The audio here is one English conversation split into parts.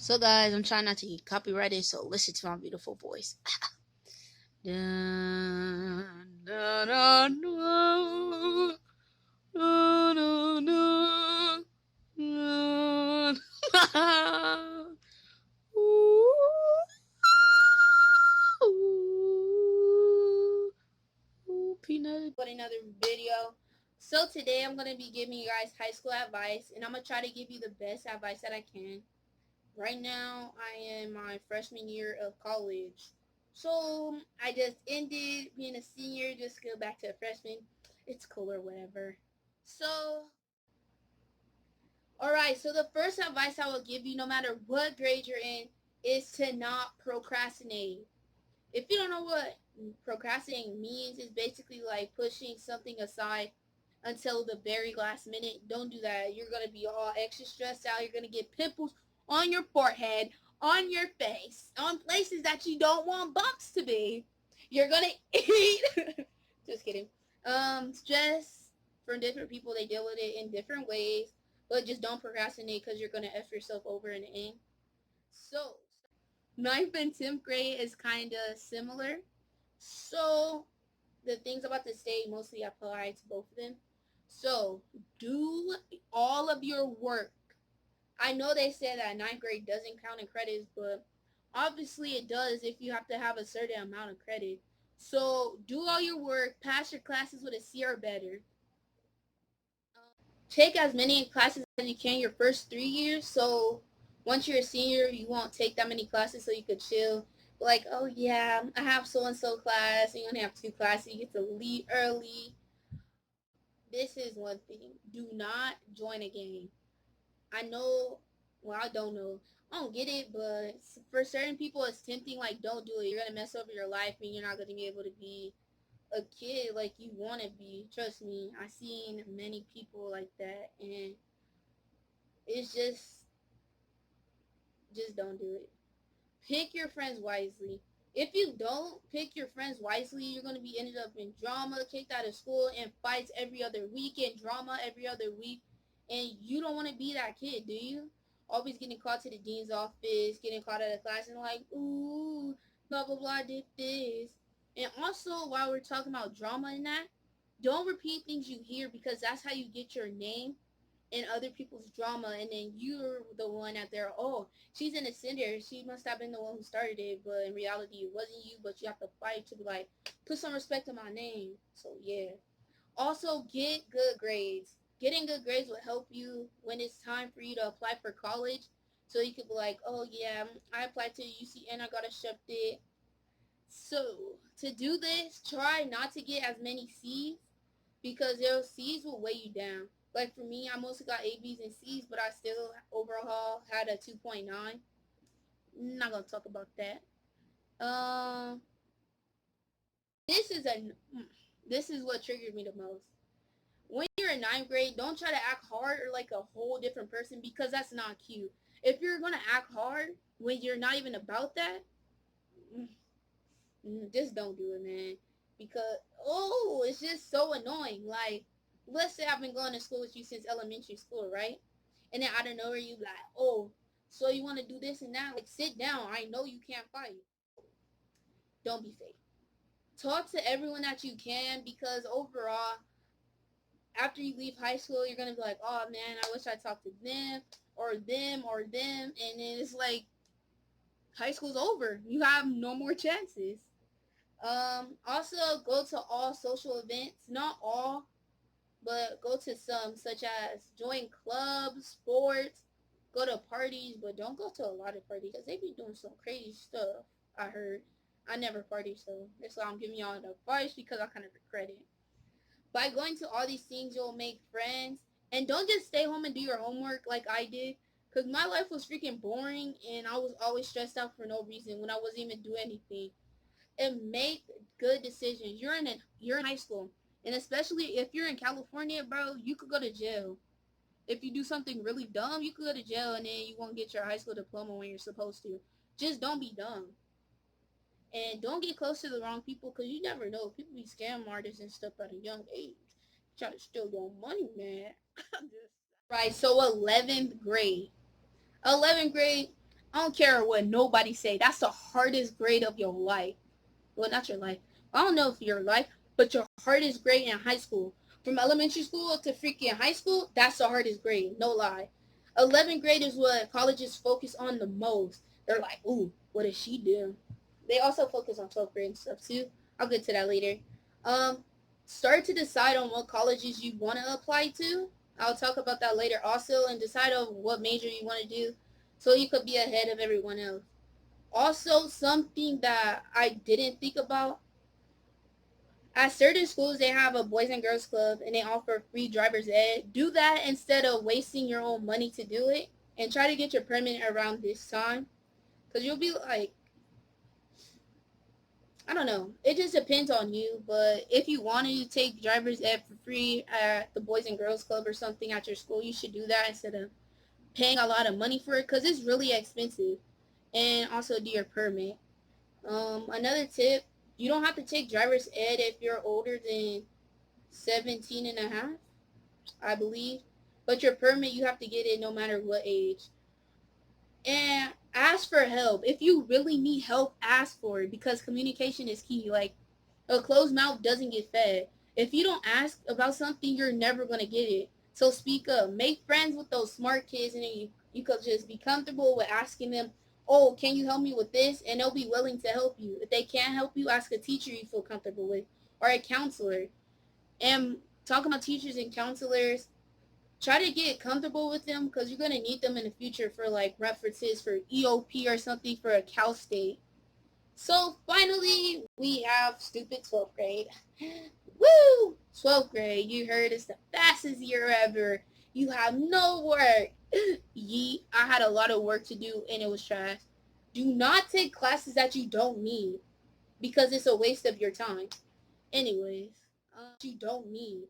So guys, I'm trying not to get copyrighted, so listen to my beautiful voice. Dun, dun, dun, dun, dun, dun, dun, dun. Ooh, ooh, ooh, peanut. But another video. So today I'm gonna be giving you guys high school advice, and I'm gonna try to give you the best advice that I can. Right now, I am my freshman year of college. So, I just ended being a senior, just go back to a freshman. It's cool or whatever. So, alright, so the first advice I will give you, no matter what grade you're in, is to not procrastinate. If you don't know what procrastinating means, it's basically like pushing something aside until the very last minute. Don't do that. You're going to be all extra stressed out. You're going to get pimples on your forehead, on your face, on places that you don't want bumps to be. You're going to eat. Just kidding. Stress from different people, they deal with it in different ways. But just don't procrastinate because you're going to F yourself over in the end. So, ninth and 10th grade is kind of similar. So, the things about to say mostly apply to both of them. So, do all of your work. I know they said that ninth grade doesn't count in credits, but obviously it does if you have to have a certain amount of credit. So, do all your work, pass your classes with a C or better. Take as many classes as you can your first 3 years. So, once you're a senior, you won't take that many classes so you could chill. Like, oh yeah, I have so and so class, and you only have 2 classes, you get to leave early. This is one thing. Do not join a gang. I know, well, I don't know. I don't get it, but for certain people, it's tempting. Like, don't do it. You're going to mess over your life, and you're not going to be able to be a kid like you want to be. Trust me. I've seen many people like that, and it's just don't do it. Pick your friends wisely. If you don't pick your friends wisely, you're going to be ended up in drama, kicked out of school, and fights every other weekend, drama every other week. And you don't want to be that kid, do you? Always getting called to the dean's office, getting called out of class, and like, ooh, blah, blah, blah, did this. And also, while we're talking about drama and that, don't repeat things you hear because that's how you get your name in other people's drama, and then you're the one out there, oh, she's in a cinder, she must have been the one who started it, but in reality it wasn't you, but you have to fight to be like, put some respect on my name. So yeah. Also, get good grades. Getting good grades will help you when it's time for you to apply for college, so you could be like, oh yeah, I applied to UCN, I got accepted. So to do this, try not to get as many C's because those C's will weigh you down. Like for me, I mostly got A, B's, and C's, but I still overall had a 2.9. Not gonna talk about that. Um, this is a this is what triggered me the most. When you're in ninth grade, don't try to act hard or like a whole different person because that's not cute. If you're gonna act hard when you're not even about that, just don't do it, man. Because it's just so annoying. Like, let's say I've been going to school with you since elementary school, right? And then out of nowhere you like, oh, so you want to do this and that? Like, sit down. I know you can't fight. Don't be fake. Talk to everyone that you can because overall, after you leave high school, you're gonna be like, oh man, I wish I talked to them or them or them, and then it's like high school's over. You have no more chances. Also go to all social events, not all, but go to some, such as join clubs, sports, go to parties, but don't go to a lot of parties because they be doing some crazy stuff. I heard. I never party, so that's why I'm giving y'all the advice because I kind of regret it. By going to all these things, you'll make friends, and don't just stay home and do your homework like I did. Cause my life was freaking boring, and I was always stressed out for no reason when I wasn't even doing anything. And make good decisions. You're in high school, and especially if you're in California, bro, you could go to jail. If you do something really dumb, you could go to jail, and then you won't get your high school diploma when you're supposed to. Just don't be dumb, and don't get close to the wrong people, cause you never know. People be scam artists and stuff at a young age, try to steal your money, man. Right. So 11th grade. 11th grade. I don't care what nobody say. That's the hardest grade of your life. Well, not your life. I don't know if your life, but your hardest grade in high school. From elementary school to freaking high school, that's the hardest grade. No lie. 11th grade is what colleges focus on the most. They're like, ooh, what does she do? They also focus on 12th grade and stuff too. I'll get to that later. Um, Start to decide on what colleges you want to apply to. I'll talk about that later also, and decide on what major you want to do so you could be ahead of everyone else. Also, something that I didn't think about, at certain schools they have a boys and girls club and they offer free driver's ed. Do that instead of wasting your own money to do it, and try to get your permit around this time, because you'll be like, I don't know, it just depends on you. But if you want to take driver's ed for free at the boys and girls club or something at your school, you should do that instead of paying a lot of money for it, because it's really expensive. And also do your permit. Another tip, you don't have to take driver's ed if you're older than 17 and a half, I believe. But your permit, you have to get it no matter what age. And ask for help. If you really need help, ask for it, because communication is key. Like, a closed mouth doesn't get fed. If you don't ask about something, you're never going to get it. So speak up. Make friends with those smart kids, and then you could just be comfortable with asking them, oh, can you help me with this? And they'll be willing to help you. If they can't help you, ask a teacher you feel comfortable with, or a counselor. And talking about teachers and counselors, try to get comfortable with them, because you're going to need them in the future for like references for EOP or something for a Cal State. So finally, we have stupid 12th grade. Woo! 12th grade, you heard it's the fastest year ever. You have no work. Yeet, I had a lot of work to do and it was trash. Do not take classes that you don't need, because it's a waste of your time. Anyways, you don't need,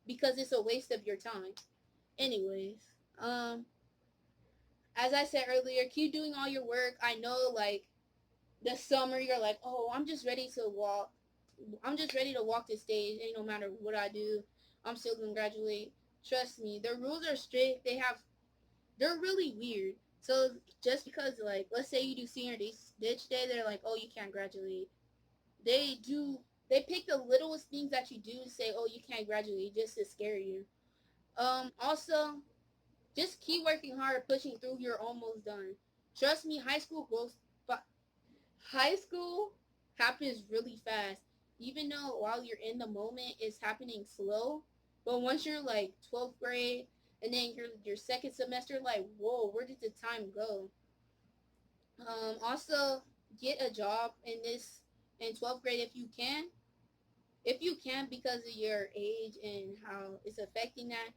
because it's a waste of your time. Anyways, um, as I said earlier, keep doing all your work. I know, like, the summer you're like, oh, I'm just ready to walk. I'm just ready to walk the stage. And no matter what I do, I'm still gonna graduate. Trust me, the rules are strict. They're really weird. So just because, like, let's say you do senior ditch day, they're like, oh, you can't graduate. They do. They pick the littlest things that you do to say, oh, you can't graduate, just to scare you. Also, just keep working hard, pushing through. You're almost done. Trust me, high school happens really fast. Even though while you're in the moment, it's happening slow. But once you're like 12th grade and then your second semester, like, whoa, where did the time go? Also, get a job in 12th grade if you can. If you can, because of your age and how it's affecting that,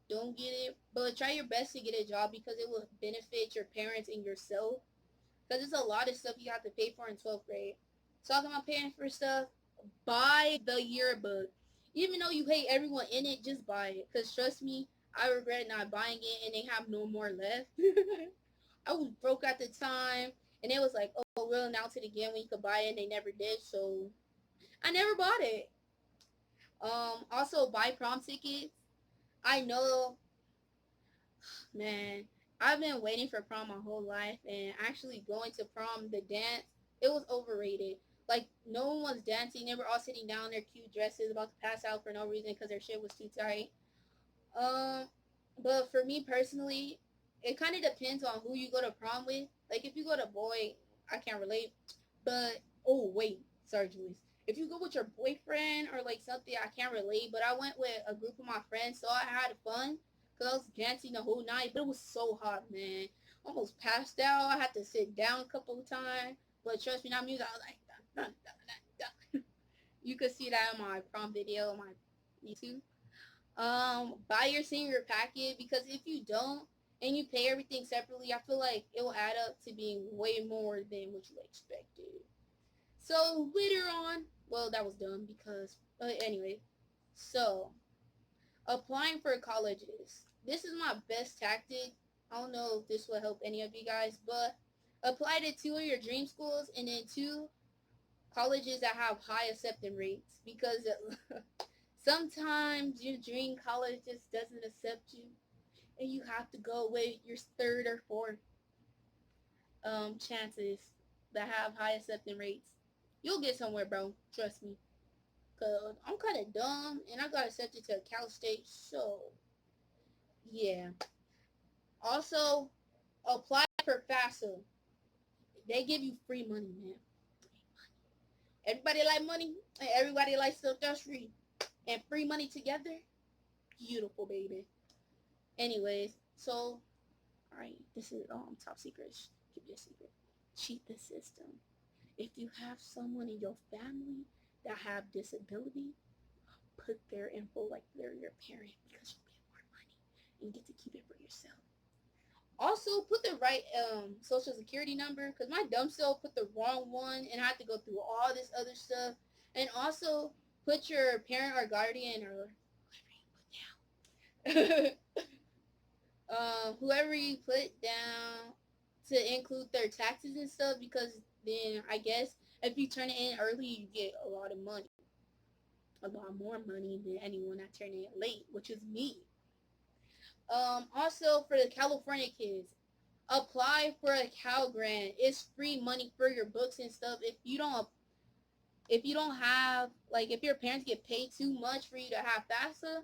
don't get it. But try your best to get a job, because it will benefit your parents and yourself, because there's a lot of stuff you have to pay for in 12th grade. Talking about paying for stuff, buy the yearbook. Even though you hate everyone in it, just buy it. Because trust me, I regret not buying it and they have no more left. I was broke at the time, and it was like, oh, we'll announce it again when you could buy it, and they never did, so I never bought it. Also, buy prom tickets. I know, man, I've been waiting for prom my whole life, and actually going to prom, the dance, it was overrated. Like, no one was dancing. They were all sitting down in their cute dresses, about to pass out for no reason because their shit was too tight. Um, but for me personally, it kind of depends on who you go to prom with. Like, if you go to boy, I can't relate. But oh wait, sorry, Julius. If you go with your boyfriend or like something, I can't relate. But I went with a group of my friends, so I had fun because I was dancing the whole night. But it was so hot, man. Almost passed out. I had to sit down a couple of times. But trust me, not music. I was like, dun, dun, dun, dun, dun. You could see that in my prom video on my YouTube. Buy your senior packet, because if you don't and you pay everything separately, I feel like it will add up to being way more than what you expected. So later on, well, that was dumb because, anyway. So applying for colleges. This is my best tactic. I don't know if this will help any of you guys, but apply to two of your dream schools and then two colleges that have high acceptance rates, because sometimes your dream college just doesn't accept you and you have to go with your third or fourth. chances that have high acceptance rates. You'll get somewhere, bro. Trust me. Cause I'm kind of dumb and I got accepted to Cal State, so yeah. Also, apply for FAFSA. They give you free money, man. Everybody like money, and everybody likes stuff that's free. And free money together, beautiful, baby. Anyways, so alright, this is top secret. Keep it a secret. Cheat the system. If you have someone in your family that have disability, put their info like they're your parent because you get more money and you get to keep it for yourself. Also, put the right social security number because my dumb self put the wrong one and I had to go through all this other stuff. And also, put your parent or guardian or whoever you put down to include their taxes and stuff because then I guess if you turn it in early, you get a lot of money. A lot more money than anyone that turned it late, which is me. Also, for the California kids, apply for a Cal Grant. It's free money for your books and stuff. If you don't have, like, if your parents get paid too much for you to have FAFSA,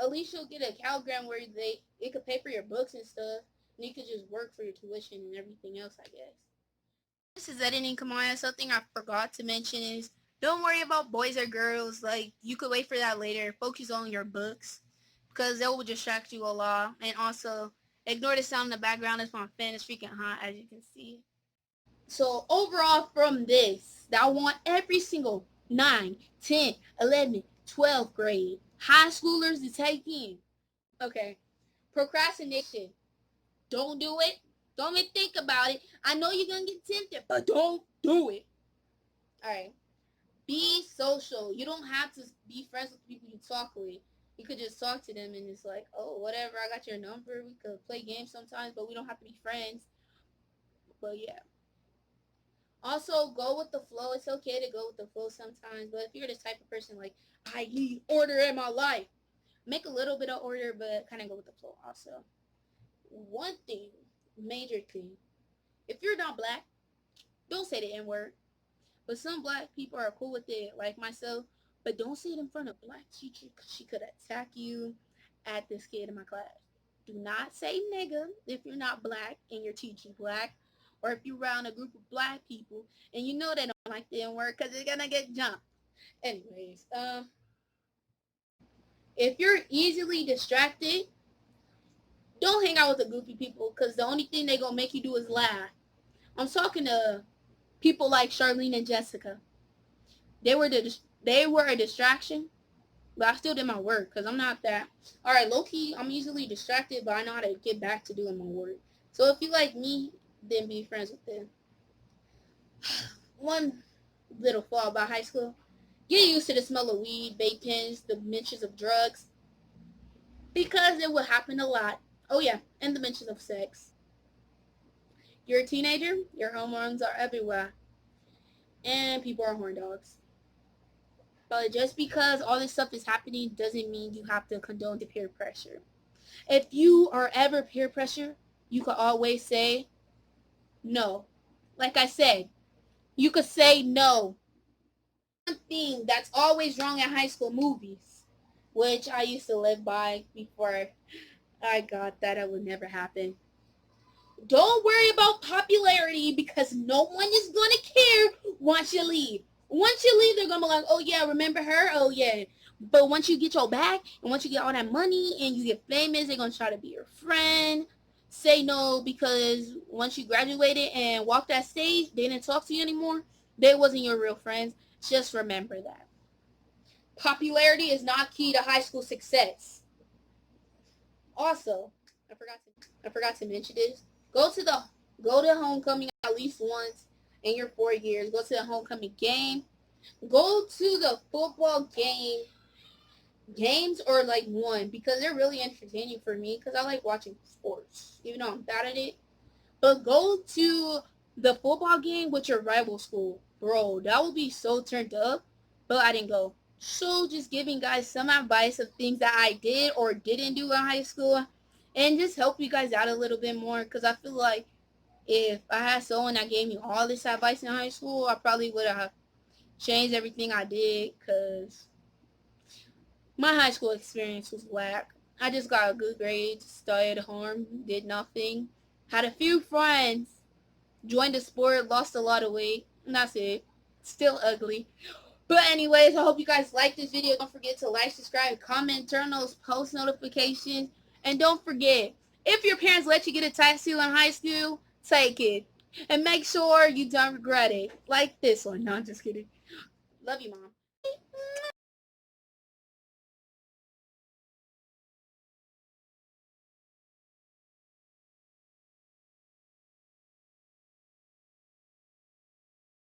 at least you'll get a Cal Grant where it could pay for your books and stuff, and you could just work for your tuition and everything else, I guess. This is editing, Kamaya. Something I forgot to mention is don't worry about boys or girls. Like, you could wait for that later. Focus on your books because they will distract you a lot. And also, ignore the sound in the background. It's my fan is freaking hot, as you can see. So overall from this, that I want every single 9, 10, 11, 12th grade high schoolers to take in. Okay. Procrastination. Don't do it. Don't even think about it. I know you're going to get tempted, but don't do it. Alright. Be social. You don't have to be friends with people you talk with. You could just talk to them and it's like, oh, whatever, I got your number. We could play games sometimes, but we don't have to be friends. But yeah. Also, go with the flow. It's okay to go with the flow sometimes, but if you're the type of person like, I need order in my life, make a little bit of order, but kind of go with the flow also. One thing, major thing, if you're not black, don't say the N-word. But some black people are cool with it, like myself, but don't say it in front of a black teacher because she could attack you at this kid in my class. Do not say nigga if you're not black and you're teaching black, or if you're around a group of black people and you know they don't like the N-word because they're gonna get jumped. Anyways, if you're easily distracted, don't hang out with the goofy people because the only thing they're gonna make you do is laugh. I'm talking to people like Charlene and Jessica. They were a distraction, but I still did my work because I'm not that. All right, low key, I'm easily distracted, but I know how to get back to doing my work. So if you like me, then be friends with them. One little flaw about high school: get used to the smell of weed, vape pens, the mentions of drugs, because it will happen a lot. Oh yeah, and the mentions of sex. You're a teenager, your hormones are everywhere, and people are horn dogs. But just because all this stuff is happening doesn't mean you have to condone the peer pressure. If you are ever peer pressure, you can always say no. Like I said, you could say no. One thing that's always wrong at high school movies, which I used to live by before I got that it would never happen. Don't worry about popularity because no one is going to care once you leave. Once you leave, they're going to be like, oh yeah, remember her? Oh yeah. But once you get your back and once you get all that money and you get famous, they're going to try to be your friend. Say no because once you graduated and walked that stage, they didn't talk to you anymore. They wasn't your real friends. Just remember that. Popularity is not key to high school success. Also, I forgot to mention this. Go to homecoming at least once in your 4 years. Go to the homecoming game. Go to the football games or like one because they're really entertaining for me because I like watching sports even though I'm bad at it. But go to the football game with your rival school. Bro, that would be so turned up, but I didn't go. So just giving guys some advice of things that I did or didn't do in high school and just help you guys out a little bit more because I feel like If I had someone that gave me all this advice in high school, I probably would have changed everything I did, because my high school experience was whack. I just got a good grade, stayed at home, did nothing, had a few friends, joined a sport, lost a lot of weight, and that's it. Still ugly. But anyways, I hope you guys like this video. Don't forget to like, subscribe, comment, turn those post notifications. And don't forget, if your parents let you get a tattoo in high school, take it. And make sure you don't regret it. Like this one. No, I'm just kidding. Love you, Mom.